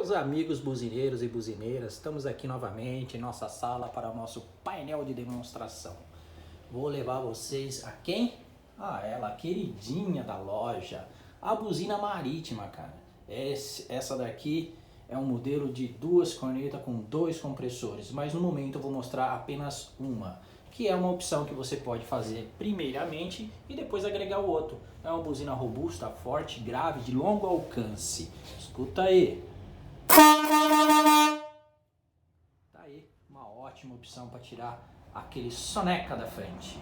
Meus amigos buzineiros e buzineiras, estamos aqui novamente em nossa sala para o nosso painel de demonstração. Vou levar vocês a quem? Ela, a queridinha da loja, a buzina marítima, cara. Essa daqui é um modelo de duas cornetas com dois compressores, mas no momento eu vou mostrar apenas uma, que é uma opção que você pode fazer primeiramente e depois agregar o outro. É uma buzina robusta, forte, grave, de longo alcance. Escuta aí. Tá aí, uma ótima opção para tirar aquele soneca da frente.